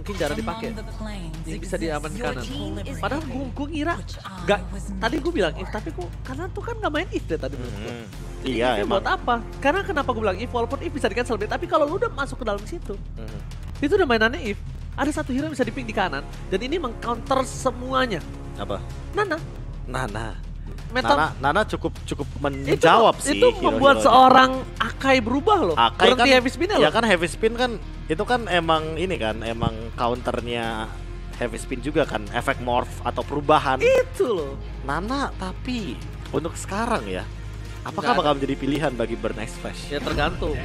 mungkin jarang dipakai. Ini bisa diaman kanan. Padahal gue ngira nggak. Tadi gue bilang if, tapi gue karena tuh kan nggak main if deh tadi menurut gue. Iya emang. Buat apa? Karena kenapa gue bilang if, walaupun if bisa di cancel, tapi kalau lu udah masuk ke dalam situ, itu udah mainannya if. Ada satu hero yang bisa diping di kanan dan ini mengcounter semuanya. Apa? Nana. Nana cukup menjawab sih. Itu membuat seorang Akai berubah loh. Akai berhenti kan, heavy spin ya loh. kan heavy spin kan itu kan emang ini kan emang counternya heavy spin juga kan, efek morph atau perubahan. Itu loh. Nana tapi untuk sekarang ya, apakah bakal menjadi pilihan bagi Burn X Flash? Ya tergantung.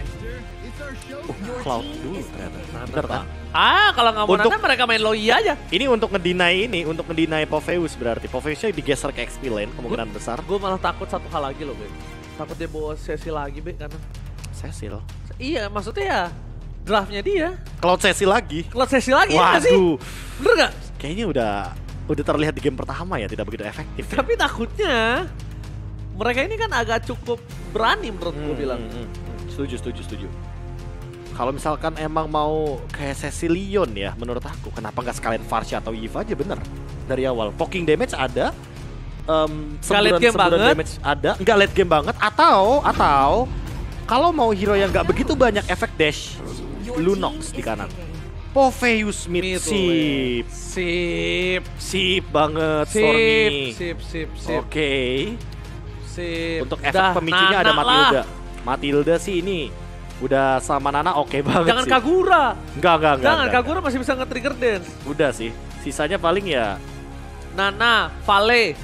Cloud dulu ternyata. Bener kan? Kalau nggak mau Nana mereka main Loi aja. Ini untuk ngedeny Popheus berarti. Popheusnya digeser ke XP lane kemungkinan besar. Gue malah takut satu hal lagi loh, Be. Takut dia bawa sesi lagi, Be, karena Cecil. iya, maksudnya ya draftnya dia. Cloud Cecil lagi. Cloud sesi lagi ya sih? Waduh. Bener nggak? Kayaknya udah terlihat di game pertama ya, tidak begitu efektif. Ya? Tapi takutnya mereka ini kan agak cukup berani menurut gue bilang. Setuju. Kalau misalkan emang mau kayak Cecilion ya, menurut aku kenapa nggak sekalian Farsha atau Eve aja bener dari awal. Poking damage ada, late game banget, damage ada, nggak late game banget, atau kalau mau hero yang nggak begitu banyak efek dash, Lunox di kanan. Popheus mid sip banget Stormy. Sip. Oke. Sip. Untuk efek pemicunya ada Matilda. Matilda sih ini udah sama Nana oke banget. Jangan sih. Kagura. Enggak. Kagura masih bisa nge-trigger dance. Udah sih. Sisanya paling ya Nana, Vale,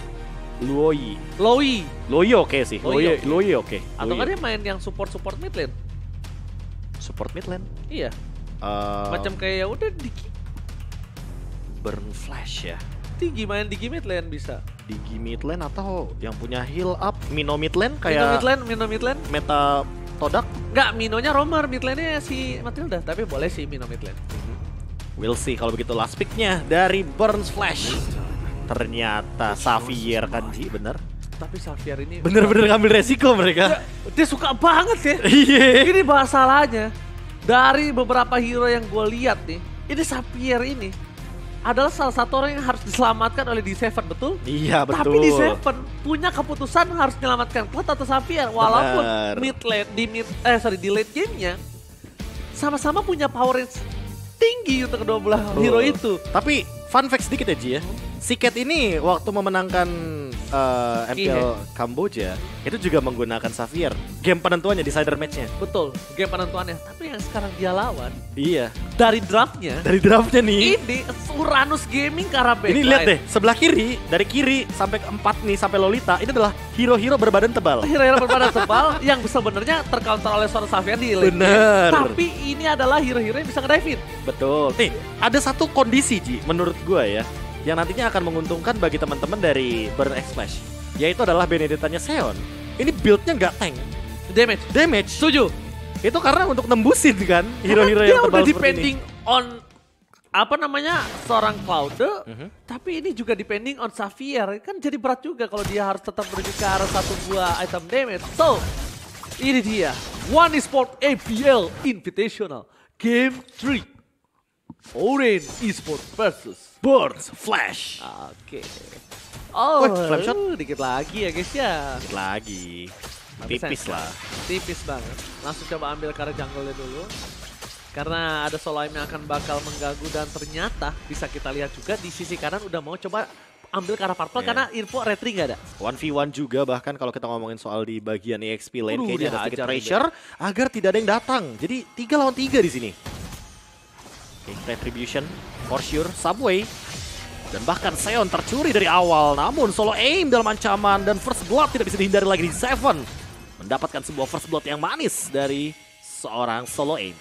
Loi oke sih. Loi oke. Atau kan dia main yang support mid lane. Support mid lane. Iya. Macam kayak ya udah Burn Flash ya. main Digi mid lane bisa. Digi mid lane atau yang punya heal up Mino mid lane kayak Mino mid lane. Meta Todak. Enggak, Minonya Romer, mid lane-nya si Matilda, tapi boleh sih Mino mid lane. We'll see kalau begitu last pick-nya dari Burn Flash. Ternyata Xavier kan Ji, bener. Tapi Xavier ini bener-bener ngambil resiko mereka. Dia suka banget ya. Iya. Ini masalahnya. Dari beberapa hero yang gue lihat nih, ini Xavier ini adalah salah satu orang yang harus diselamatkan oleh D7, betul? Iya, betul. Tapi D7 punya keputusan harus menyelamatkan Cloud atau Xavier, walaupun di late game-nya sama-sama punya power range tinggi untuk kedua belah hero itu. Tapi fun fact sedikit ya Ji ya. Si Cat ini waktu memenangkan MPL Kamboja itu juga menggunakan Xavier. Game penentuannya di Cider match-nya. Betul, game penentuannya. Tapi yang sekarang dia lawan iya. Dari draftnya nih. Ini Uranus Gaming karena backline. Ini lihat deh, sebelah kiri, dari kiri sampai keempat nih sampai Lolita, ini adalah hero-hero berbadan tebal. Hero-hero berbadan tebal yang sebenarnya tercounter oleh seorang Xavier di lane. Bener. Tapi ini adalah hero-hero yang bisa nge-dive in. Betul. Nih, ada satu kondisi Ji menurut gua ya, yang nantinya akan menguntungkan bagi teman-teman dari Burn X Flash, yaitu adalah Benedettanya Seon. Ini build-nya nggak tank. Damage. Setuju. Itu karena untuk nembusin kan hero-hero yang tebal seperti ini. Dia udah depending on seorang Cloud, tapi ini juga depending on Xavier. Kan jadi berat juga kalau dia harus tetap menuju ke arah satu buah item damage. So, ini dia One Esport APL Invitational Game 3. Orange Esport versus Burn Flash. Oke. Dikit lagi ya guys ya. Dikit lagi. Tipis lah. Tipis banget. Langsung coba ambil karena jungle-nya dulu. Karena ada solo aim yang akan bakal mengganggu dan ternyata bisa kita lihat juga di sisi kanan udah mau coba ambil ke arah purple karena info retri nggak ada. 1v1 juga bahkan kalau kita ngomongin soal di bagian EXP lane kayaknya ada sedikit pressure juga agar tidak ada yang datang. Jadi 3 lawan 3 di sini. Retribution for sure, Subway. Dan bahkan Seon tercuri dari awal. Namun solo aim dalam ancaman dan first blood tidak bisa dihindari lagi di Seven. Mendapatkan sebuah first blood yang manis dari seorang solo aim.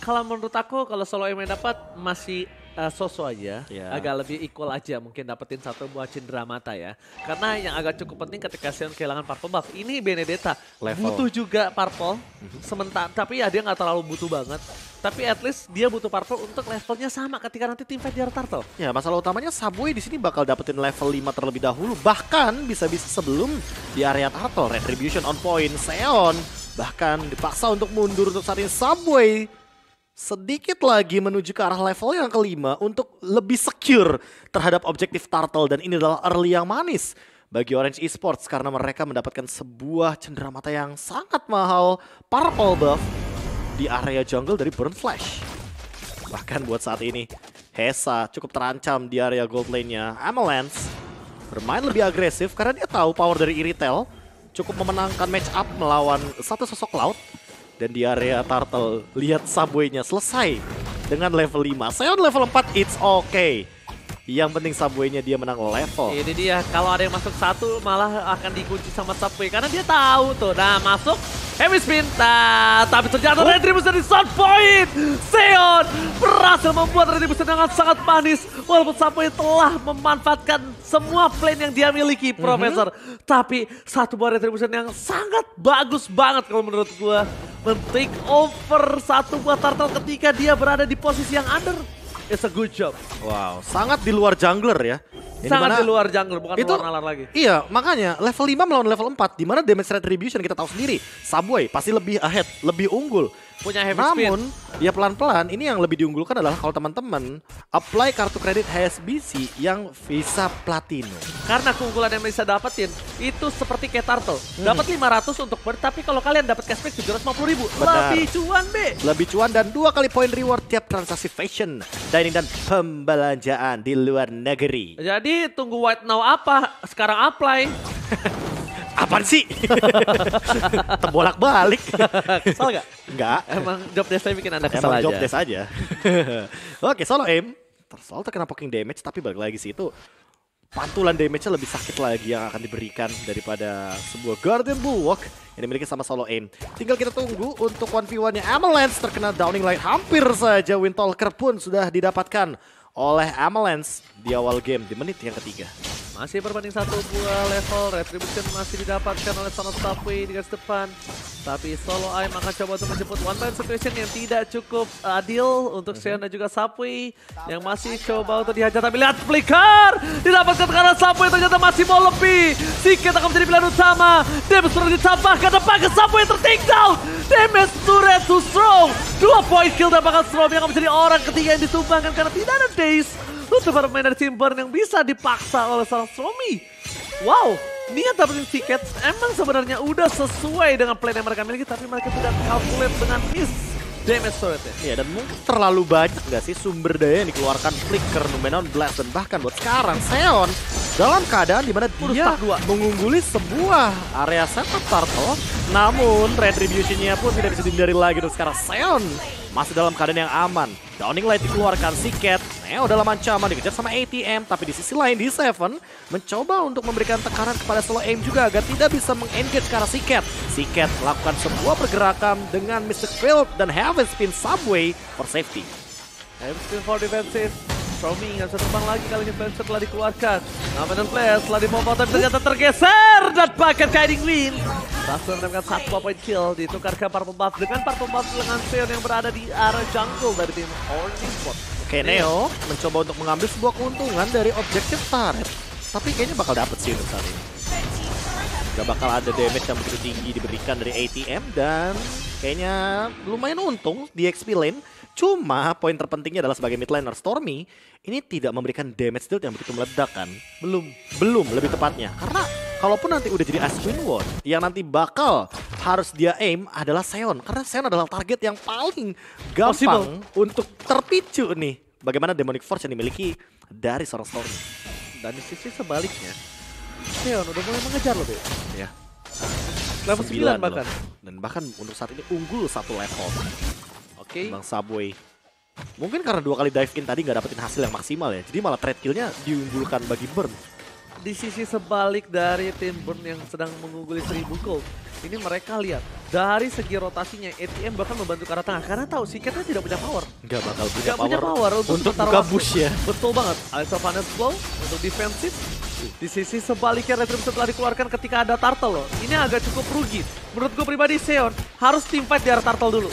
Kalau menurut aku kalau solo aim yang dapat masih so-so aja, agak lebih equal aja mungkin dapetin satu buah cindera mata ya. Karena yang agak cukup penting ketika Seon kehilangan purple buff, ini Benedetta butuh juga purple, sementara tapi ya dia nggak terlalu butuh banget. Tapi at least dia butuh purple untuk levelnya sama ketika nanti tim fight di area turtle. Ya masalah utamanya Subway di sini bakal dapetin level 5 terlebih dahulu, bahkan bisa-bisa sebelum di area turtle. Retribution on point, Seon bahkan dipaksa untuk mundur untuk saat ini. Subway sedikit lagi menuju ke arah level yang kelima untuk lebih secure terhadap objektif Turtle. Dan ini adalah early yang manis bagi Orange Esports karena mereka mendapatkan sebuah cenderamata yang sangat mahal, purple buff di area jungle dari Burn Flash. Bahkan buat saat ini, Hesa cukup terancam di area gold lane-nya. Amalanth bermain lebih agresif karena dia tahu power dari Iritel cukup memenangkan match up melawan satu sosok laut. Dan di area Turtle, lihat Subway-nya selesai dengan level 5. Sion level 4, it's okay. Yang penting Subway-nya dia menang level. Ini dia, kalau ada yang masuk satu malah akan dikunci sama Subway. Karena dia tahu tuh, nah masuk heavy spin. Nah, tapi ternyata Retribution di shot point. Sion berhasil membuat Retribution dengan sangat manis. Walaupun Subway telah memanfaatkan semua plan yang dia miliki, Profesor. Tapi satu buah Retribution yang sangat bagus banget kalau menurut gua. Men-take over satu buah Turtle ketika dia berada di posisi yang under. It's a good job. Wow, sangat di luar jungler ya. Sangat di luar jungle, bukan luar nalar lagi. Iya, makanya level 5 melawan level 4, di mana damage retribution kita tahu sendiri. Subway pasti lebih ahead, lebih unggul. Punya heavy spin. Namun, dia pelan-pelan, ini yang lebih diunggulkan adalah kalau teman-teman apply kartu kredit HSBC yang Visa Platinum. Karena keunggulan yang bisa dapetin, itu seperti kayak Turtle. Dapat 500 untuk bird, tapi kalau kalian dapat cashback 750.000. Lebih cuan, B. Lebih cuan dan 2 kali poin reward tiap transaksi fashion, dining dan pembelanjaan di luar negeri. Jadi tunggu White Now apa? Sekarang apply. Apaan sih? Terbolak-balik. Kesal gak? Enggak. Emang job desk-nya bikin Anda kesal Emang aja. job desk aja. Oke, solo aim. Soal terkena poking damage, tapi balik lagi sih itu pantulan damage-nya lebih sakit lagi yang akan diberikan daripada sebuah Guardian Bulwark yang dimiliki sama solo aim. Tinggal kita tunggu untuk 1v1-nya Amalanth terkena Downing Light. Hampir saja Windtalker pun sudah didapatkan oleh Amalanth di awal game di menit yang ketiga. Masih berbanding satu buah level, Retribution masih didapatkan oleh Son of Subway di garis depan. Tapi Solo Aim akan coba untuk menjemput one time situation yang tidak cukup adil untuk Sion dan juga Subway yang masih coba untuk dihajar. Tapi lihat flicker didapatkan karena Subway ternyata masih mau lebih. Siket akan menjadi pilihan utama. Damage sudah ditambahkan dan pakai Subway tertinggal. Damage turret too strong. 2 point kill dan bakal Strom yang akan menjadi orang ketiga yang ditumbangkan karena tidak ada Daze. Untuk para pemain dari tim Burn yang bisa dipaksa oleh seorang Stromy. Wow, niat dapetin tiket emang sebenarnya udah sesuai dengan plan yang mereka miliki, tapi mereka tidak calculate dengan miss damage turretnya. Iya, dan mungkin terlalu banyak nggak sih sumber daya yang dikeluarkan Flicker, Numenon Blast, dan bahkan buat sekarang Sion dalam keadaan dimana dia mengungguli sebuah area setup Turtle. Namun Retribution-nya pun tidak bisa dihindari lagi untuk sekarang Sion masih dalam keadaan yang aman. Downing Light dikeluarkan, Siket Neo dalam ancaman dikejar sama ATM, tapi di sisi lain di Seven mencoba untuk memberikan tekanan kepada Solo Aim juga agar tidak bisa meng-engage ke arah Siket. Siket melakukan sebuah pergerakan dengan Mystic Field dan Heaven Spin Subway for safety. Heaven Spin for defensive. Stromy nggak bisa terbang lagi kali ini, Flancer telah dikeluarkan. Namen Flash setelah dipompa tapi ternyata tergeser dan pakai Guiding Wind. Berhasil mendapatkan 1 point kill, ditukar ke Purple Buff dengan Purple Buff dengan Sion yang berada di area jungle dari tim Orange Esports. Oke, Neo mencoba untuk mengambil sebuah keuntungan dari objektif turret, tapi kayaknya bakal dapet sih untuk saat ini. Gak bakal ada damage yang begitu tinggi diberikan dari ATM dan kayaknya lumayan untung di XP lane. Cuma poin terpentingnya adalah sebagai mid laner Stormy ini tidak memberikan damage deal yang begitu meledak kan. Belum lebih tepatnya. Karena kalaupun nanti udah jadi Aswin Ward yang nanti bakal harus dia aim adalah Sion. Karena Sion adalah target yang paling gampang untuk terpicu nih. Bagaimana Demonic Force yang dimiliki dari seorang Stormy. Dan di sisi sebaliknya Sion udah mulai mengejar loh, Be. Ya. Level 9 bahkan. Dan bahkan untuk saat ini unggul 1 level. Oke. Bang Subway. Mungkin karena 2 kali dive in tadi nggak dapetin hasil yang maksimal ya. Jadi malah trade kill-nya diunggulkan bagi Burn. Di sisi sebalik dari tim Burn yang sedang mengungguli 1000 gold. Ini mereka lihat dari segi rotasinya ATM bahkan membantu ke arah tengah karena tahu Siketnya tidak punya power. Nggak bakal punya power untuk buka bush ya. Betul banget. Ice of Honest Blow untuk defensif. Di sisi sebaliknya Retribution telah dikeluarkan ketika ada Turtle loh. Ini agak cukup rugi. Menurut gue pribadi Sion harus team fight di arah Turtle dulu.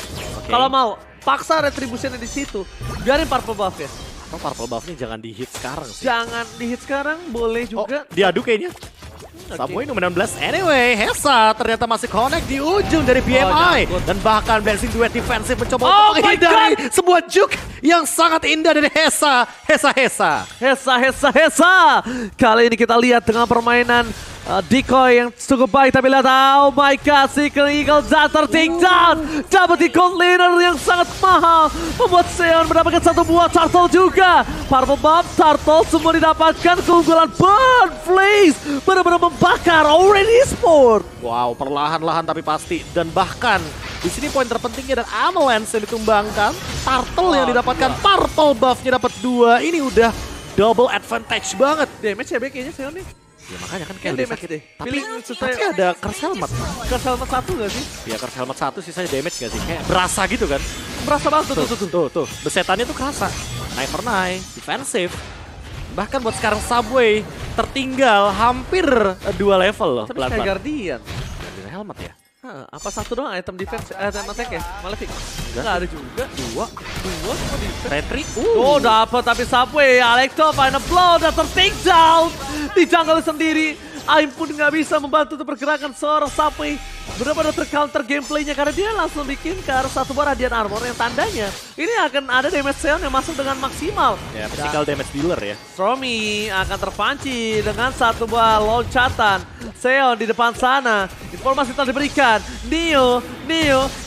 Kalau mau paksa Retribution di situ, biarin Purple Buff ya. Atau Purple Buff ini jangan di hit sekarang sih. Jangan di hit sekarang, boleh juga. Diadu kayaknya. Subway nomor 16. Anyway, Hesa ternyata masih connect di ujung dari BMI. Dan bahkan Blazing Duet defensif mencoba untuk menghindari sebuah juke yang sangat indah dari Hesa. Hesa. Kali ini kita lihat dengan permainan decoy yang cukup baik, tapi lihat, oh my god, Secret Eagle Zater take down. Dapat di gold laner yang sangat mahal, membuat Seon mendapatkan satu buah turtle juga. Purple Buff, turtle semua didapatkan, keunggulan Burn Blaze benar-benar membakar Orange Esports. Wow, perlahan-lahan tapi pasti. Dan bahkan di sini poin terpentingnya dan Avalanche yang ditumbangkan, turtle yang didapatkan, purple buff-nya dapat 2. Ini udah double advantage banget. Damage ya kayaknya Seon nih. Ya makanya kan kayak damage sakit deh. Tapi ada Curse Helmet. Curse Helmet 1 gak sih? Ya Curse Helmet 1 sisanya damage gak sih? Kayak berasa gitu kan? Berasa banget Tuh. Besetannya tuh kerasa. Knife for knife, defensive. Bahkan buat sekarang Subway tertinggal hampir 2 level loh. Tapi kayak Guardian. Guardian Helmet ya? Apa satu doang item defense, item attack ya? Malefic? Enggak ada juga. Dua sama defense. Retri. Oh dapat tapi Subway, Alecto final blow dan take down. Di jungle sendiri. Aim pun nggak bisa membantu untuk pergerakan seorang Subway. Benar-benar tercounter gameplaynya karena dia langsung bikin ke arah satu buah Radiant Armor yang tandanya ini akan ada damage Seon yang masuk dengan maksimal. Ya, physical damage dealer ya. Stromy akan terpanci dengan satu buah loncatan. Seon di depan sana. Informasi telah diberikan. Neo,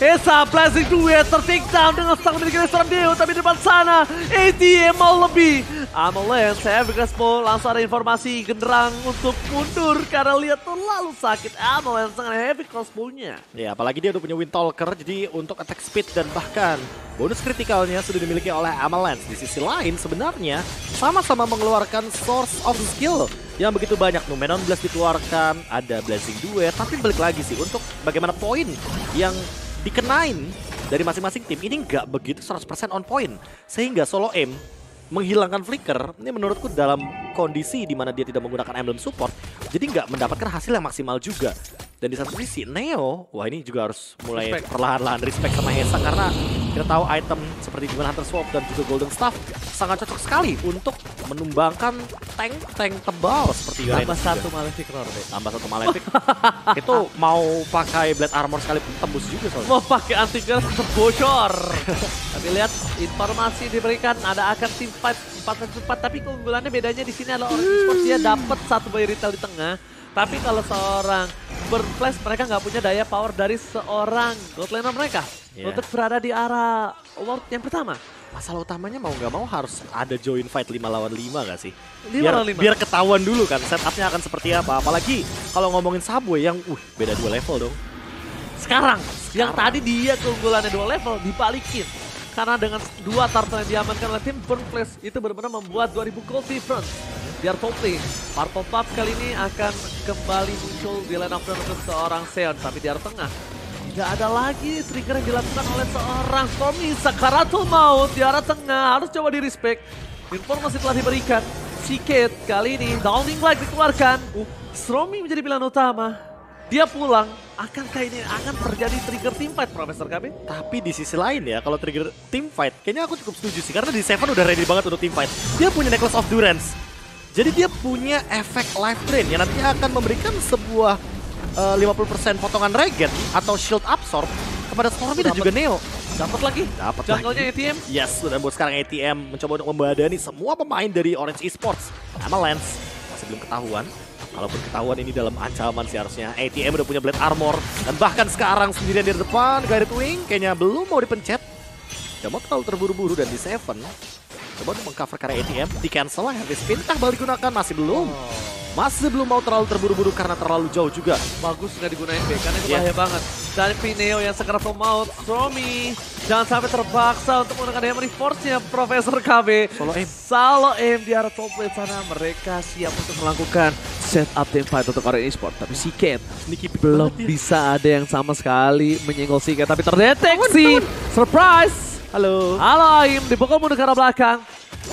Hesa, Blazing Duet ter-take down dengan sang memiliki seorang Neo. Tapi di depan sana, ATM mau lebih. Avalanche, Heavy Crespo, langsung ada informasi genderang untuk mundur karena lihat terlalu sakit Avalanche dengan Heavy Crespo-nya. Ya, apalagi dia udah punya Windtalker, jadi untuk attack speed dan bahkan bonus kritikalnya sudah dimiliki oleh Avalanche. Di sisi lain sebenarnya sama-sama mengeluarkan source of skill yang begitu banyak. Numenon Blast dikeluarkan, ada Blazing Duet, tapi balik lagi sih untuk bagaimana poin yang dikenain dari masing-masing tim ini nggak begitu 100% on point. Sehingga Solo Aim menghilangkan flicker, ini menurutku dalam kondisi di mana dia tidak menggunakan emblem support, jadi nggak mendapatkan hasil yang maksimal juga. Dan di satu sisi Neo, wah ini juga harus mulai perlahan-lahan respect sama Hesa karena kita tahu item seperti Demon Hunter Sword dan juga Golden Staff sangat cocok sekali untuk menumbangkan tank tebal seperti Garen. Tambah satu Malefic Roar deh. Tambah satu Malefic. Itu mau pakai Blade Armor sekalipun tembus juga soalnya. Mau pakai anti-gas terbocor. Tapi lihat informasi diberikan ada akan tim fight 4-4 tapi keunggulannya bedanya di sini adalah Orange Esports dia dapat satu buy retail di tengah. Tapi kalau seorang Burn Flash mereka nggak punya daya power dari seorang God Laner mereka untuk berada di arah World yang pertama. Masalah utamanya mau nggak mau harus ada join fight 5 lawan 5 gak sih? 5 lawan 5. Biar ketahuan dulu kan setupnya akan seperti apa. Apalagi kalau ngomongin Subway yang beda 2 level dong. Sekarang yang tadi dia keunggulannya 2 level dibalikin. Karena dengan 2 turtle yang diamankan oleh tim Burn Flash itu benar-benar membuat 2000 gold difference. Biar top lane, Purple Puff kali ini akan kembali muncul di line up untuk seorang Seon. Tapi di arah tengah, tidak ada lagi trigger yang dilakukan oleh seorang Stormy. Sakaratul Maut di arah tengah, harus coba di respect. Informasi telah diberikan, Siket kali ini, Downing Light dikeluarkan. Stormy menjadi pilihan utama. Dia pulang, akankah ini akan terjadi trigger teamfight, Profesor KB? Tapi di sisi lain ya, kalau trigger teamfight, kayaknya aku cukup setuju sih. Karena di Seven udah ready banget untuk teamfight. Dia punya Necklace of Durance. Jadi dia punya efek life drain yang nantinya akan memberikan sebuah 50% potongan regen atau shield absorb kepada Stormy dan juga Neo. Dapat lagi. Jungle-nya ATM. Yes, dan buat sekarang ATM mencoba untuk membadani semua pemain dari Orange Esports. Avalanche masih belum ketahuan. Kalaupun ketahuan ini dalam ancaman sih harusnya. ATM udah punya Blade Armor. Dan bahkan sekarang sendirian di depan, Guided Wing kayaknya belum mau dipencet. Gak mau terlalu terburu-buru dan di Seven coba untuk mengcover karya ATM, di cancel lah, habis pintar balik digunakan, masih belum. Masih belum mau terlalu terburu-buru karena terlalu jauh juga. Bagus nggak digunain B, karena itu bahaya banget. Dan Pineo yang sekarang mau Stormy. Jangan sampai terpaksa untuk menggunakan Diamond Force-nya Profesor KB. Solo aim di arah top lane sana. Mereka siap untuk melakukan setup team fight untuk Orange Esports. Tapi Siket belum bisa ada yang sama sekali menyenggol Siket. Tapi terdeteksi. Surprise! Halo Aim, dipukul mundur ke arah belakang.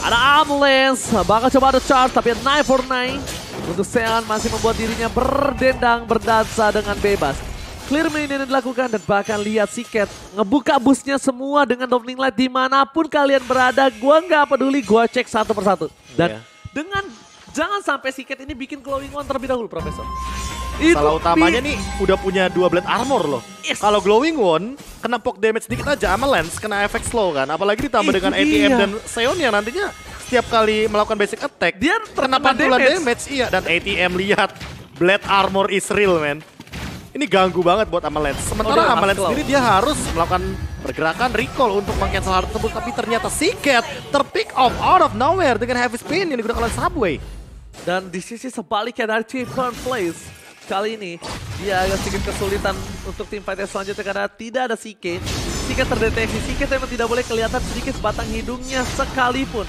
Ada Avalanche, bakal coba ada charge tapi 9 for 9. Untuk Seon masih membuat dirinya berdendang, berdansa dengan bebas. Clear minion yang dilakukan dan bahkan lihat Siket ngebuka busnya semua dengan Downing Light dimanapun kalian berada. Gua nggak peduli, gua cek satu persatu. Dan dengan jangan sampai Siket ini bikin glowing one terlebih dahulu, Profesor. Masalah utamanya nih udah punya 2 blade armor loh. Yes. Kalau Glowing One kena poke damage dikit aja, Avalanche kena efek slow kan. Apalagi ditambah dengan ATM dan Seon yang nantinya setiap kali melakukan basic attack dia kena pantulan damage. Iya, dan ATM lihat blade armor is real, man. Ini ganggu banget buat Avalanche. Sementara Avalanche sendiri dia harus melakukan pergerakan recall untuk meng-cancel hal tersebut. Tapi ternyata Siket terpick off out of nowhere dengan heavy spin yang digunakan oleh Subway. Dan di sisi sebaliknya dari Team Place, kali ini dia agak sedikit kesulitan untuk tim fight selanjutnya karena tidak ada Siket. Siket terdeteksi, Siket memang tidak boleh kelihatan sedikit batang hidungnya sekalipun.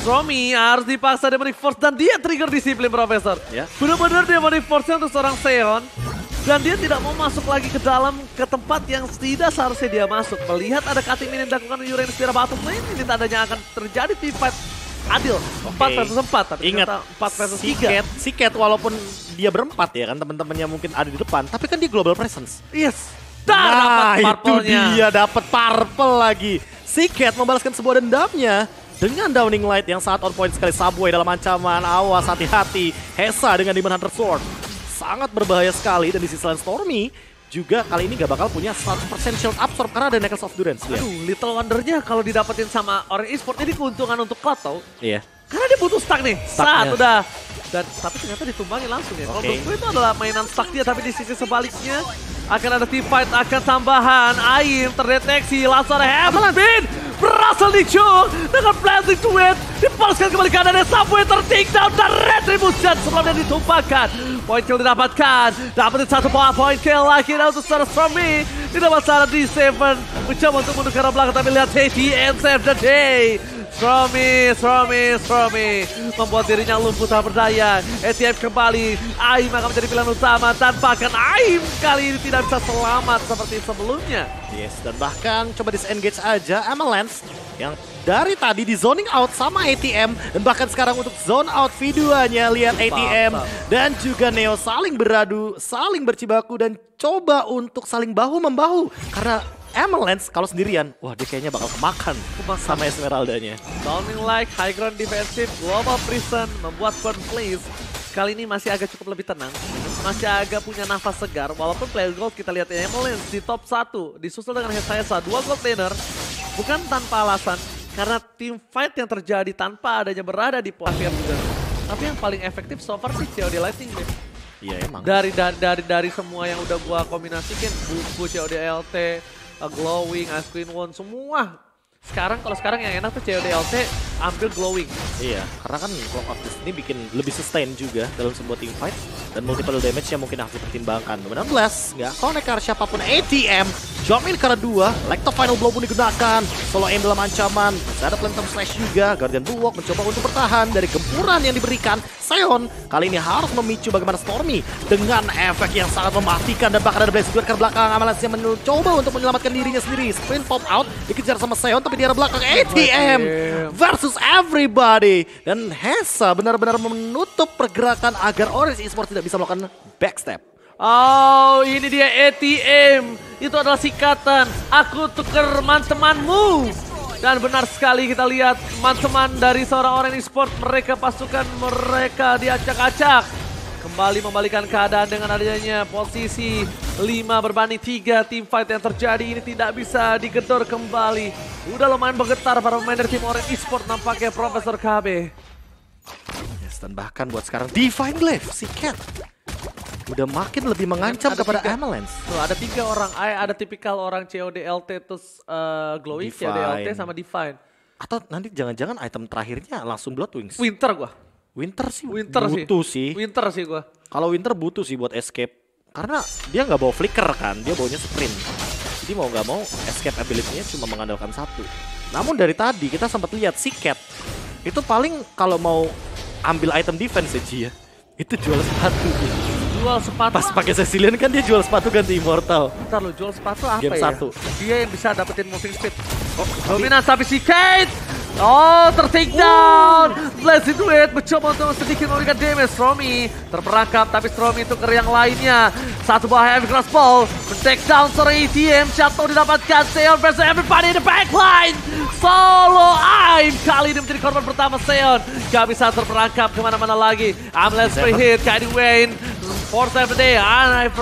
Romy harus dipaksa dia force dan dia trigger disiplin Profesor. Benar-benar dia force-nya untuk seorang Seon. Dan dia tidak mau masuk lagi ke dalam, ke tempat yang tidak seharusnya dia masuk. Melihat ada cutting min yang dilakukan Uranus secara bottom lane, ini tandanya akan terjadi team fight adil. 4 versus 4, tapi ingat 4 versus 3. Siket walaupun dia berempat ya kan, teman-temannya mungkin ada di depan, tapi kan dia global presence. Yes. Nah, itu dia dapat purple lagi. Siket membalaskan sebuah dendamnya dengan Downing Light yang sangat on point sekali. Subway dalam ancaman, awas hati-hati. Hesa dengan Demon Hunter Sword. Sangat berbahaya sekali, dan di sisi lain Stormy juga kali ini gak bakal punya 100% shield absorb karena ada Necklace of Durance. Aduh, little wondernya kalau didapetin sama Orange Esports ini keuntungan untuk Cloud tau. Iya. Karena dia butuh stack nih, saat udah. Dan tapi ternyata ditumbangin langsung ya. Kalau menurut gue itu adalah mainan stack dia, tapi di sisi sebaliknya akan ada team fight, akan tambahan. Aim terdeteksi, langsung ada Heaven Bin berhasil dicuk dengan Blazing Duet. Dipalaskan kembali ke kanan, Subway ter-take down dan Retribution sebelum dia ditumpahkan. Point kill didapatkan, dapetin 1 point kill lagi untuk seorang Stormy. Tidak masalah di 7, mencoba untuk mundur ke arah belakang, tapi lihat ATM save the day. Stormy membuat dirinya lumpuh tak berdaya. ATM kembali, Aim akan menjadi pilihan utama dan bahkan Aim kali ini tidak bisa selamat seperti sebelumnya. Yes, dan bahkan coba disengage aja Avalanche yang dari tadi di zoning out sama ATM, dan bahkan sekarang untuk zone out V2-nya lihat ATM dan juga Neo saling beradu, saling bercibaku dan coba untuk saling bahu-membahu karena Avalanche kalau sendirian, wah dia kayaknya bakal kemakan sama Esmeralda-nya. Downing like high ground defensive, global prison membuat burn place kali ini masih agak cukup lebih tenang, masih agak punya nafas segar. Walaupun player gold kita lihat Avalanche di top 1 disusul dengan Hesa 2 gold laner, bukan tanpa alasan karena team fight yang terjadi tanpa adanya berada di posisi juga. Tapi yang paling efektif so far sih COD Lightning deh. Iya emang. Dari semua yang udah gua kombinasikan, buku COD LT, Glowing, Ice Queen One, semua. Kalau sekarang yang enak tuh COD LT ambil Glowing. Iya, karena kan Clock of Destiny bikin lebih sustain juga dalam sebuah team fight. Dan multiple damage yang mungkin harus dipertimbangkan. 16, nggak connect ke siapapun. ATM, jump in ke arah 2. Lecto Final Blow pun digunakan. Solo aim dalam ancaman. Ada Phantom Slash juga. Guardian Bulwark mencoba untuk bertahan dari gempuran yang diberikan. Seon kali ini harus memicu bagaimana Stormy dengan efek yang sangat mematikan. Dan bahkan ada Blaze Duet ke belakang. Avalanche yang mencoba untuk menyelamatkan dirinya sendiri. Sprint pop out, dikejar sama Seon. Tapi di arah belakang ATM versus everybody. Dan Hesa benar-benar menutup pergerakan agar Orange Esports tidak bisa melakukan backstep. Oh, ini dia ATM. Itu adalah sikatan. Aku tuker teman-temanmu. Dan benar sekali kita lihat teman-teman dari seorang Orange Esports. Mereka pasukan mereka diacak-acak. Kembali membalikan keadaan dengan adanya posisi 5 berbanding 3. Team fight yang terjadi ini tidak bisa digedor kembali. Udah lumayan bergetar para pemain dari tim Orange Esports nampaknya Profesor KB. Yes, dan bahkan buat sekarang Divine Glaive, Siket udah makin lebih mengancam kepada Avalanche. Tuh, ada 3 orang, ada tipikal orang COD LT terus Glowing, COD LT sama Divine. Atau nanti jangan-jangan item terakhirnya langsung Blood Wings. Winter gua. Winter butuh sih. Winter sih gua. Kalau Winter butuh sih buat escape. Karena dia nggak bawa flicker kan, dia bawanya sprint. Jadi mau nggak mau escape ability-nya cuma mengandalkan 1. Namun dari tadi kita sempat lihat Siket itu paling kalau mau ambil item defense ya, itu jual sepatu. Jual sepatu. Pas pakai Cecilian kan dia jual sepatu ganti Immortal. Bentar lo, jual sepatu apa Game ya? 1. Dia yang bisa dapetin moving speed. Dominance tapi Siket. Oh, ter-take down. Blazing Duet mencoba untuk sedikit memberikan damage. Stormy terperangkap, tapi Stormy itu ke yang lainnya. Satu buah heavy crossbow men-take down seorang ATM. Jatuh didapatkan Seon versus everybody in the backline. Solo Aim kali ini menjadi korban pertama Seon. Gak bisa terperangkap kemana-mana lagi. Avalanche free hit, Guiding Wayne Force every day, Anai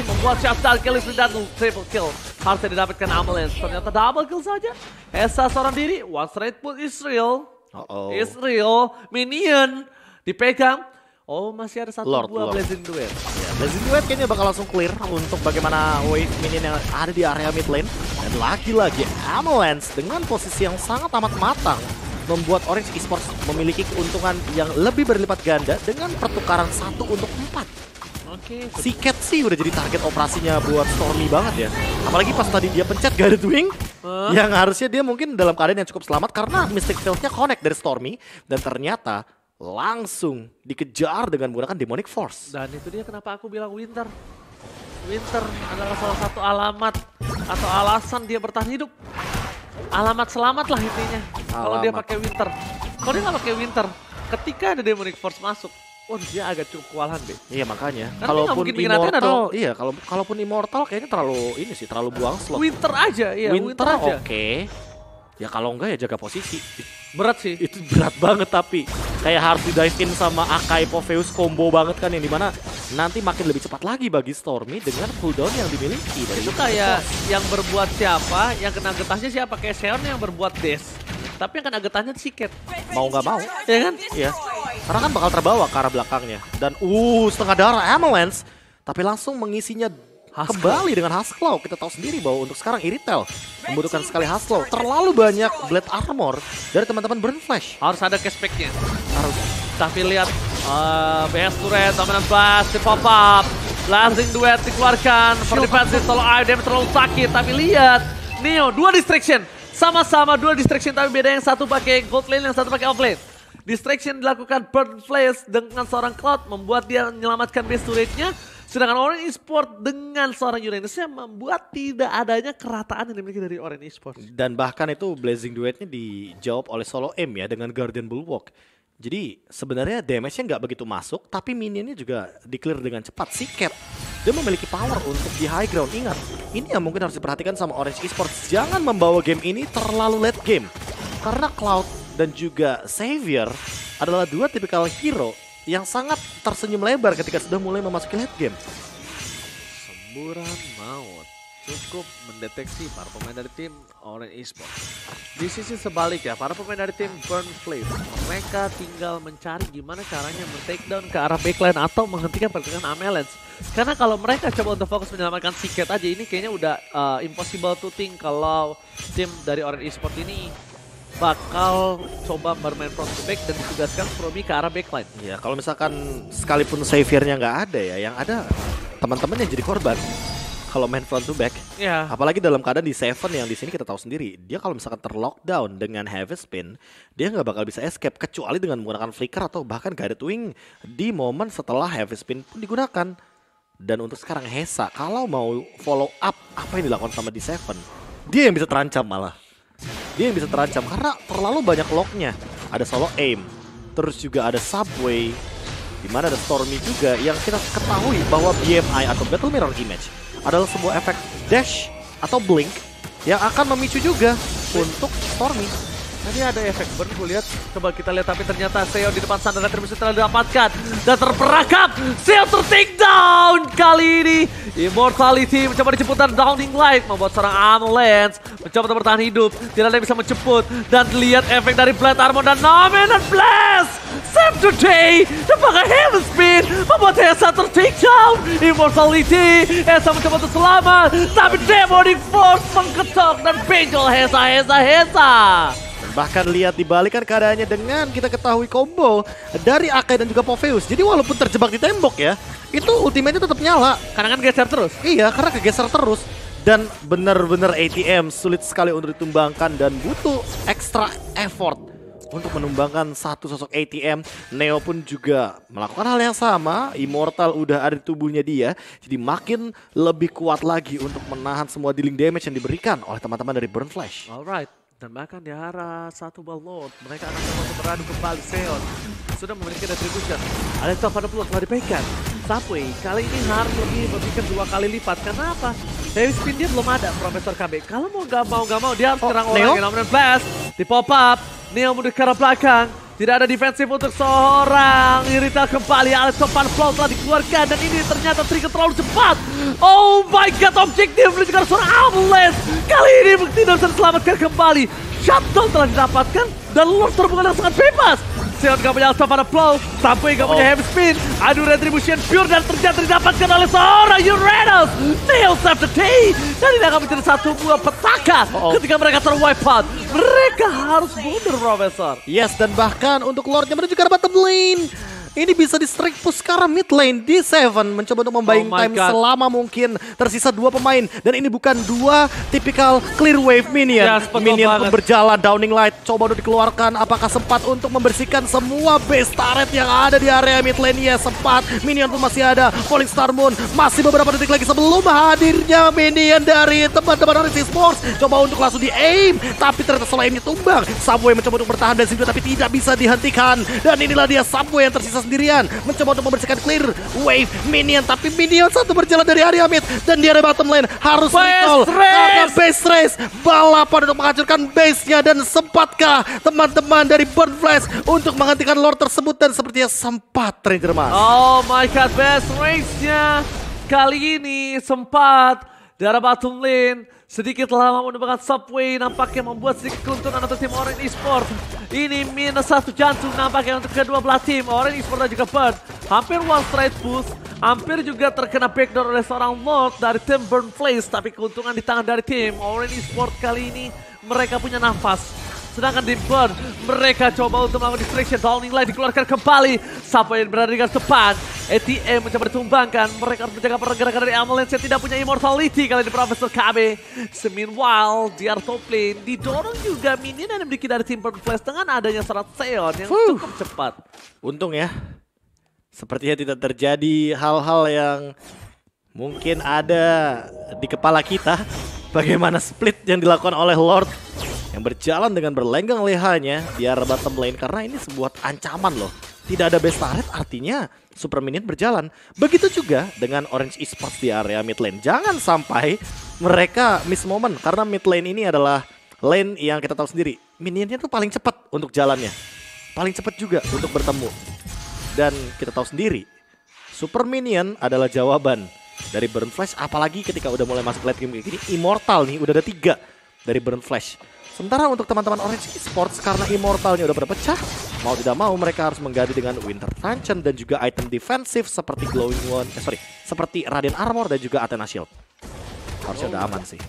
membuat shutdown kill dan triple kill. Harusnya didapatkan Amalands, ternyata double kill saja. Hesa seorang diri, one straight put Israel. Israel, minion, dipegang. Oh, masih ada satu buah Blazing Duet. Ya, Blazing Duet kayaknya bakal langsung clear untuk bagaimana wave minion yang ada di area mid lane. Dan lagi-lagi Amalands dengan posisi yang sangat amat matang membuat Orange Esports memiliki keuntungan yang lebih berlipat ganda dengan pertukaran 1 untuk 4. Si Cat sih udah jadi target operasinya buat Stormy banget ya. Apalagi pas tadi dia pencet Guided Wing, yang harusnya dia mungkin dalam keadaan yang cukup selamat karena Mystic Field-nya connect dari Stormy. Dan ternyata langsung dikejar dengan menggunakan Demonic Force. Dan itu dia kenapa aku bilang Winter. Winter adalah salah satu alamat atau alasan dia bertahan hidup. Alamat selamat lah intinya. Kalau dia pakai Winter. Kalau dia nggak pakai Winter, ketika ada Demonic Force masuk, dia agak cukup kewalahan deh. Iya makanya. Kalaupun Immortal, kalaupun Immortal kayaknya terlalu buang slot. Winter aja, iya. Winter aja. Oke. Ya kalau enggak ya jaga posisi. Berat sih. Itu berat banget tapi kayak harus di dive in sama Akai Popheus combo banget kan yang dimana nanti makin lebih cepat lagi bagi Stormy dengan cooldown yang dimiliki. Dan itu kayak yang berbuat siapa, yang kena getahnya siapa, kayak Seon yang berbuat Dash. Tapi yang kena getahnya si Cat. Mau nggak mau. Iya kan? Iya. Karena kan bakal terbawa ke arah belakangnya. Dan setengah darah Amalands. Tapi langsung mengisinya kembali dengan Husklaw. Kita tahu sendiri bahwa untuk sekarang Iritel membutuhkan sekali Husklaw. Terlalu banyak Blade Armor dari teman-teman Burn Flash. Harus ada cashbacknya. Harus. Tapi lihat BS Turret, dominan blast di pop up. Blasting Duet dikeluarkan. For defensive solo item terlalu sakit. Tapi lihat Neo, 2 distraction. Sama-sama 2 distraction tapi beda, yang satu pakai gold lane, yang satu pakai off lane. Distraction dilakukan Burn Flash dengan seorang Cloud membuat dia menyelamatkan base turretnya. Sedangkan Orange Esports dengan seorang Uranusnya membuat tidak adanya kerataan yang dimiliki dari Orange Esports. Dan bahkan itu Blazing Duetnya dijawab oleh Solo M ya dengan Guardian Bulwark. Jadi sebenarnya damage-nya nggak begitu masuk, tapi minionnya juga di-clear dengan cepat. Si Cat, dia memiliki power untuk di high ground. Ingat, ini yang mungkin harus diperhatikan sama Orange Esports. Jangan membawa game ini terlalu late game. Karena Cloud dan juga Xavier adalah 2 tipikal hero yang sangat tersenyum lebar ketika sudah mulai memasuki late game. Semburan maut cukup mendeteksi para pemain dari tim Orange Esports. Di sisi sebaliknya, para pemain dari tim Burn Flash, mereka tinggal mencari gimana caranya men-takedown ke arah backline atau menghentikan pergerakan Amalands. Karena kalau mereka coba untuk fokus menyelamatkan si Cat aja, ini kayaknya udah impossible to think kalau tim dari Orange Esports ini bakal coba bermain front to back dan ditugaskan Promi ke arah backline. Ya kalau misalkan sekalipun Xavier-nya nggak ada ya, yang ada teman-teman yang jadi korban. Kalau main front to back, apalagi dalam keadaan di Seven yang di sini kita tahu sendiri, dia kalau misalkan terlockdown dengan heavy spin, dia nggak bakal bisa escape kecuali dengan menggunakan flicker atau bahkan guided wing di momen setelah heavy spin pun digunakan. Dan untuk sekarang Hesa, kalau mau follow up apa yang dilakukan sama di Seven, dia yang bisa terancam malah. Dia yang bisa terancam karena terlalu banyak locknya. Ada solo aim, terus juga ada subway, dimana ada Stormy juga yang kita ketahui bahwa BMI atau Battle Mirror Image adalah sebuah efek dash atau blink yang akan memicu juga untuk Stormy. Tadi ada efek burn, gue lihat. Coba kita lihat, tapi ternyata Seon di depan sana dan telah didapatkan dan terperangkap. Seon ter-take down kali ini. Immortality mencoba dijemput dan Downing Light membuat seorang Amalands mencoba untuk bertahan hidup. Tidak ada yang bisa menjemput dan lihat efek dari Blade Armor dan Dominant Blast. Save today dan pakai Heaven Spin membuat Hesa ter-take down. Immortality, Hesa mencoba untuk selamat, tapi Demonic Force mengketok dan benjol Hesa. Bahkan lihat dibalikan keadaannya dengan kita ketahui combo dari Akai dan juga Popheus. Jadi walaupun terjebak di tembok ya, itu ultimate-nya tetap nyala. Karena kan geser terus. Iya, karena kegeser terus. Dan benar-benar ATM sulit sekali untuk ditumbangkan dan butuh extra effort untuk menumbangkan satu sosok ATM. Neo pun juga melakukan hal yang sama. Immortal udah ada di tubuhnya dia. Jadi makin lebih kuat lagi untuk menahan semua dealing damage yang diberikan oleh teman-teman dari Burn Flash. Alright. Dan bahkan di arah satu Balord, mereka akan coba untuk beradu kembali. Seon sudah memiliki retribution. Ada top pada telah dipegang. Subway kali ini harus lebih berpikir 2 kali lipat. Karena apa? Heavy spin dia belum ada, Profesor KB. Kalau mau gak mau dia harus serang orang yang Dominant Blast. Di pop up, Neo mundur ke arah belakang. Tidak ada defensif untuk seorang Irita kembali. Alex Topan Flow telah dikeluarkan dan ini ternyata trigger terlalu cepat. Oh my god, objektif juga seorang Avalanche. Kali ini tidak bisa diselamatkan kembali. Shutdown telah didapatkan dan Lord terbuka dengan sangat bebas. Sion gak punya Alpha pada Flow, sampai gak punya heavy spin. Adu Retribution Pure dan ternyata didapatkan oleh seorang Uranus. Nails after day. Dan ini akan menjadi satu buah petaka ketika mereka terwipe out. Mereka harus mundur, Profesor. Yes, dan bahkan untuk Lordnya menuju ke arah bottom lane. Ini bisa di-strike push ke arah mid lane. D7 mencoba untuk membayang time selama mungkin. Tersisa 2 pemain. Dan ini bukan 2 tipikal clear wave minion. Yes, minion pun berjalan. Downing Light coba untuk dikeluarkan. Apakah sempat untuk membersihkan semua base turret yang ada di area mid lane? Yes, sempat. Minion pun masih ada. Falling Star Moon masih beberapa detik lagi sebelum hadirnya minion dari teman-teman Orange Esports. Coba untuk langsung di-aim. Tapi ternyata solo aimnya tumbang. Subway mencoba untuk bertahan dari situ tapi tidak bisa dihentikan. Dan inilah dia Subway yang tersisa sendirian, mencoba untuk membersihkan clear wave minion, tapi minion satu berjalan dari area mid dan di area bottom lane harus recall karena base race, balapan untuk menghancurkan base-nya. Dan sempatkah teman-teman dari Burn Flash untuk menghentikan Lord tersebut? Dan sepertinya sempat Ranger Mas. Oh my god, base race-nya kali ini sempat di arah bottom lane. Sedikit lama menemukan Subway nampaknya membuat sedikit keuntungan untuk tim Orange Esports. Ini minus 1 jantung nampaknya untuk kedua belah tim. Orange Esports dan juga Burn. Hampir one straight push. Hampir juga terkena backdoor oleh seorang Lord dari tim Burn Place. Tapi keuntungan di tangan dari tim Orange Esports kali ini mereka punya nafas. Sedangkan di Burn, mereka coba untuk melakukan distraction. Downing Light dikeluarkan kembali. Sampai berada di garis depan. ATM mencoba ditumbangkan. Mereka harus menjaga pergerakan dari Avalanche yang tidak punya immortality kali ini Profesor KB. Meanwhile, di top lane didorong juga minion yang dimiliki dari tim Burn Flash dengan adanya serat Seon yang cukup cepat. Untung ya. Sepertinya tidak terjadi hal-hal yang mungkin ada di kepala kita. Bagaimana split yang dilakukan oleh Lord yang berjalan dengan berlenggang lehanya di arah bottom lane, karena ini sebuah ancaman loh. Tidak ada base turret artinya super minion berjalan. Begitu juga dengan Orange Esports di area mid lane. Jangan sampai mereka miss moment, karena mid lane ini adalah lane yang kita tahu sendiri. Minionnya tuh paling cepat untuk jalannya. Paling cepat juga untuk bertemu. Dan kita tahu sendiri, super minion adalah jawaban dari Burn Flash. Apalagi ketika udah mulai masuk late game kayak gini, Immortal nih udah ada 3 dari Burn Flash. Sementara untuk teman-teman Orange Esports, karena Immortalnya udah pada pecah, mau tidak mau mereka harus mengganti dengan Winter Truncheon dan juga item defensif seperti Glowing One, seperti Radiant Armor dan juga Athena Shield. Harusnya udah aman sih.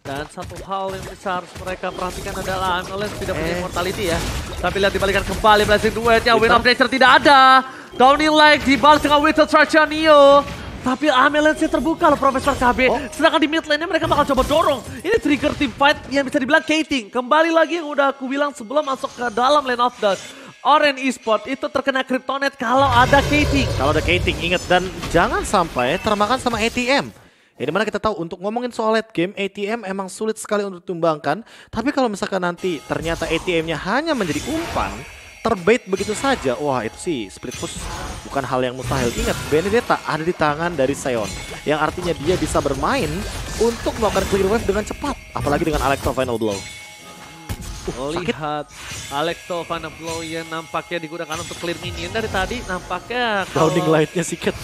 Dan satu hal yang bisa harus mereka perhatikan adalah Avalanche tidak punya immortality ya. Tapi lihat dibalikan kembali Blazing Duetnya, Wind of Nature tidak ada. Downing Light dibalas dengan Winter Truncheon Neo. Tapi Avalanche terbuka loh Profesor KB. Sedangkan di mid lane-nya mereka bakal coba dorong. Ini trigger team fight yang bisa dibilang Kating. Kembali lagi yang udah aku bilang sebelum masuk ke dalam lane of the Orange Esports itu terkena Kryptonite kalau ada Kating. Kalau ada Kating, ingat, dan jangan sampai termakan sama ATM. Ya, dimana kita tahu untuk ngomongin soal late game, ATM emang sulit sekali untuk ditumbangkan. Tapi kalau misalkan nanti ternyata ATM-nya hanya menjadi umpan, terbait begitu saja, wah itu sih split push bukan hal yang mustahil. Ingat, Benedetta ada di tangan dari Seon, yang artinya dia bisa bermain untuk melakukan clear wave dengan cepat, apalagi dengan Alecto Final Blow. Lihat Alecto Final Blow yang nampaknya digunakan untuk clear minion dari tadi, nampaknya Downing Light-nya sikat.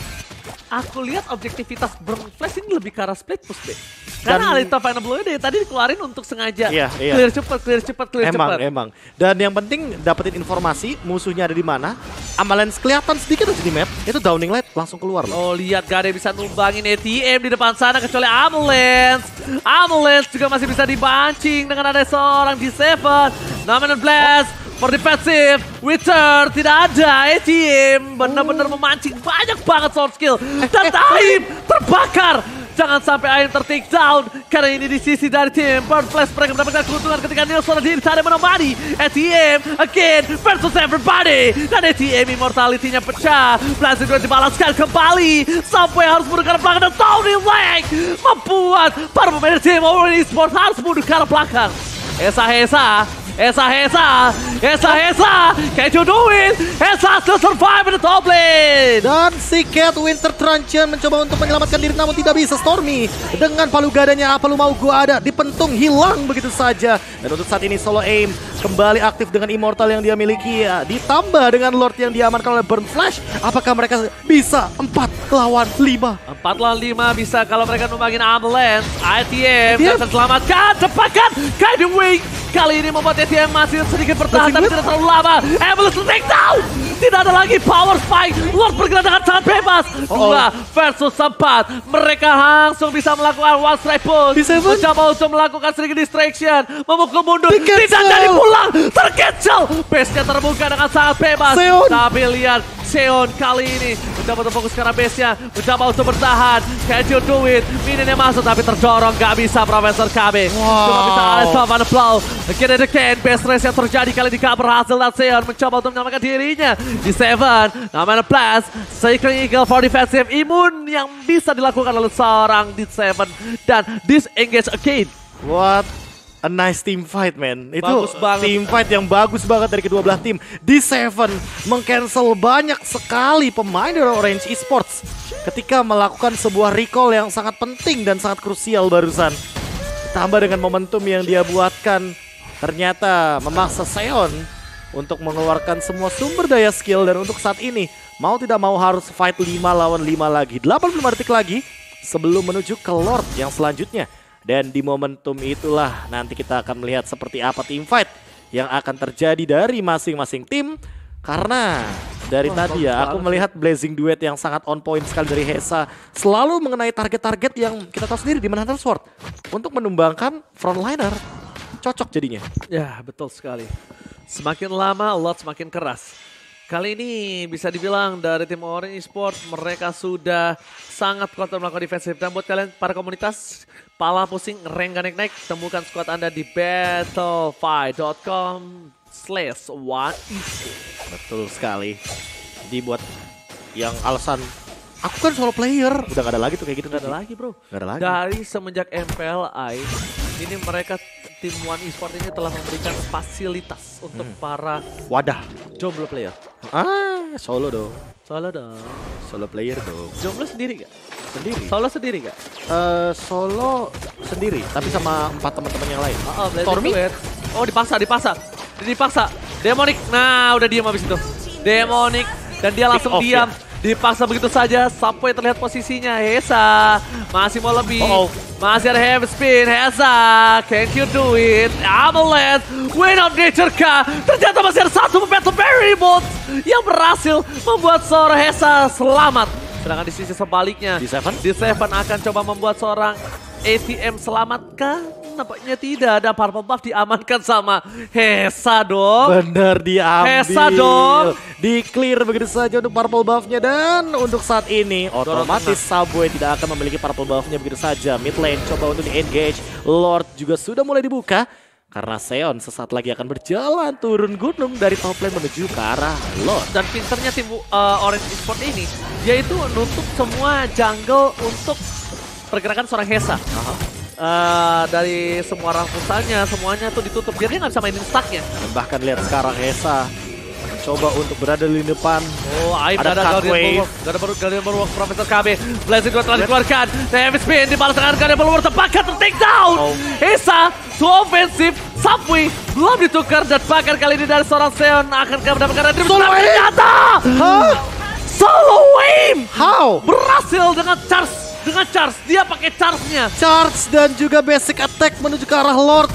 Aku lihat objektivitas Burn Flash ini lebih ke arah split push deh. Karena Alecto Final Blow-nya dari tadi dikeluarin untuk sengaja clear cepat. Emang. Dan yang penting dapetin informasi musuhnya ada di mana. Avalanche kelihatan sedikit aja di map, itu Downing Light langsung keluar loh. Oh lihat, gak ada yang bisa numbangin ATM di depan sana kecuali Avalanche. Avalanche juga masih bisa dipancing dengan ada seorang D7. Dominant Blast for defensive, Wither tidak ada. ATM benar-benar memancing banyak banget soft skill. Dan Aim terbakar. Jangan sampai Aim ter-take down, karena ini di sisi dari tim Burn Flash. Mereka mendapatkan keuntungan ketika Nilsson diri tadi menemani ATM again versus everybody. Dan ATM immortality-nya pecah. Blazing Duet dibalaskan kembali. Sampai harus mundur ke arah belakang dan Tony Lang membuat para pemain tim Orange Esports harus mundur ke arah belakang. Hesa Hesa, can you do it? Hesa still survive in the top lane. Dan si Cat Winter Truncheon mencoba untuk menyelamatkan diri namun tidak bisa. Stormy dengan palu gadanya apa lu mau gua ada dipentung hilang begitu saja. Dan untuk saat ini Solo Aim kembali aktif dengan Immortal yang dia miliki ya. Ditambah dengan Lord yang diamankan oleh Burn Flash. Apakah mereka bisa 4 lawan 5? 4 lawan 5 bisa kalau mereka numbangin Ambulance. ITM dan terselamatkan. Cepatkan Guiding Wing. Kali ini membuat ITM masih sedikit bertahan tapi tidak terlalu lama. Ambulance take down. Tidak ada lagi power spike. Lord bergerak dengan sangat bebas. 2 versus 4. Mereka langsung bisa melakukan one strike push. Mencoba untuk melakukan sedikit distraction. Memukul mundur. Tidak jadi pulang. Tercancel. Base-nya terbuka dengan sangat bebas. Tapi lihat Seon kali ini mencoba untuk fokus ke arah base-nya. Mencoba untuk bertahan. Can you do it? Minionnya masuk tapi terdorong. Gak bisa Profesor KB. Cuma bisa Alisal Van Flow. Again and again. Base race yang terjadi kali ini gak berhasil. Dan Seon mencoba untuk menyelamatkan dirinya. Di 7. Namanya Blast. Cycling Eagle for defensive. Imun yang bisa dilakukan oleh seorang di 7. Dan disengage again. What a nice team fight, man. Itu bagus banget. Team fight yang bagus banget dari kedua belah tim. D7 meng-cancel banyak sekali pemain dari Orange Esports ketika melakukan sebuah recall yang sangat penting dan sangat krusial barusan. Ditambah dengan momentum yang dia buatkan, ternyata memaksa Seon untuk mengeluarkan semua sumber daya skill. Dan untuk saat ini, mau tidak mau harus fight 5 lawan 5 lagi. 85 detik lagi sebelum menuju ke Lord yang selanjutnya. Dan di momentum itulah nanti kita akan melihat seperti apa team fight yang akan terjadi dari masing-masing tim. Karena dari tadi ya aku melihat Blazing Duet yang sangat on point sekali dari Hesa. Selalu mengenai target-target yang kita tahu sendiri di Manhunter Sword. Untuk menumbangkan frontliner. Cocok jadinya. Ya betul sekali. Semakin lama Lord semakin keras. Kali ini bisa dibilang dari tim Orange Esports mereka sudah sangat kuat melakukan defensif. Dan buat kalian para komunitas, pala pusing, rank gak naik-naik, temukan squad Anda di battlefy.com/1esports. Betul sekali. Jadi buat yang alasan aku kan solo player, udah gak ada lagi tuh kayak gitu. Gak ada lagi bro. Gak ada lagi. Dari semenjak MPLI, ini mereka tim One Esports ini telah memberikan fasilitas untuk para wadah jomblo player. Solo dong. Solo dong. Solo player dong. Jomblo sendiri gak? Sendiri. Solo sendiri gak? Solo sendiri, tapi sama 4 teman-teman yang lain. Stormy? Oh dipaksa. Demonic, nah udah diam habis itu. Demonic, dan dia langsung diam. Dipaksa begitu saja, sampai terlihat posisinya. Hesa masih mau lebih. Masih ada heavy spin. Hesa, can you do it? Avalanche, Win of Nature kah? Ternyata masih ada satu Battle Berry Bot yang berhasil membuat seorang Hesa selamat. Sedangkan di sisi sebaliknya, D7 akan coba membuat seorang ATM selamat kah? Nampaknya tidak, ada purple buff diamankan sama Hesa dong. Bener diambil. Hesa dong. Di clear begitu saja untuk purple buffnya. Dan untuk saat ini otomatis Subway tidak akan memiliki purple buffnya begitu saja. Mid lane coba untuk di-engage. Lord juga sudah mulai dibuka. Karena Seon sesaat lagi akan berjalan turun gunung dari top lane menuju ke arah Lord. Dan pinternya tim Orange Esports ini, yaitu nutup semua jungle untuk pergerakan seorang Hesa. Dari semua rangkusannya, semuanya tuh ditutup biar dia nggak bisa mainin stacknya. Dan bahkan lihat sekarang Hesa coba untuk berada di depan. Aib ada Guardian Bulwark Profesor KB. Blazing Duet telah dikeluarkan. Heavy spin dibalas dengan Guardian Bulwark terbakar take down. Hesa to offensive. Subway belum ditukar dan bahkan kali ini dari seorang Seon akan mendapatkan retrieve. Ternyata Solo Aim. How? Berhasil dengan charge. Dia pakai charge-nya. Charge dan juga basic attack menuju ke arah Lord.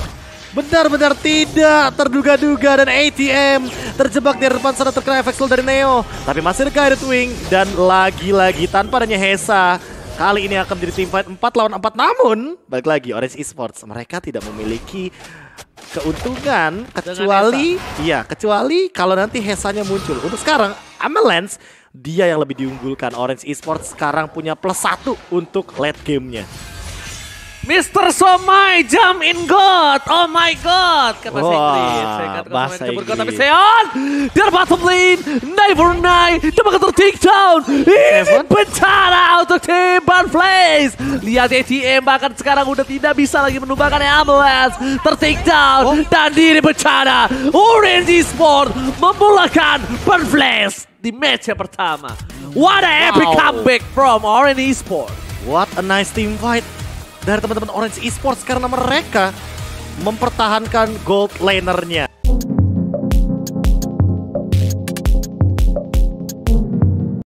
Benar-benar tidak terduga-duga dan ATM terjebak di depan sana terkena efek slow dari Neo. Tapi masih ada Guided Wing dan lagi-lagi tanpa adanya Hesa. Kali ini akan menjadi team fight 4 lawan 4. Namun balik lagi Orange Esports mereka tidak memiliki keuntungan kecuali kalau nanti Hesanya muncul. Untuk sekarang Avalanche dia yang lebih diunggulkan. Orange Esports sekarang punya +1 untuk late game-nya. Mr. Somai jump in God. Oh my God. Kan bahasa Inggris. Saya kata bahasa jump in God. Tapi Inggris. Seon. Dari bottom lane. Never Night. Coba ke takedown. Ini bencana untuk tim Banflays. Lihat ATM bahkan sekarang udah tidak bisa lagi menumbangkan Ambulance. Ter-takedown. Dan diri bencana. Orange Esports memulakan Banflays di match yang pertama. What a epic comeback from Orange Esports. What a nice team fight dari teman-teman Orange Esports karena mereka mempertahankan gold lanernya.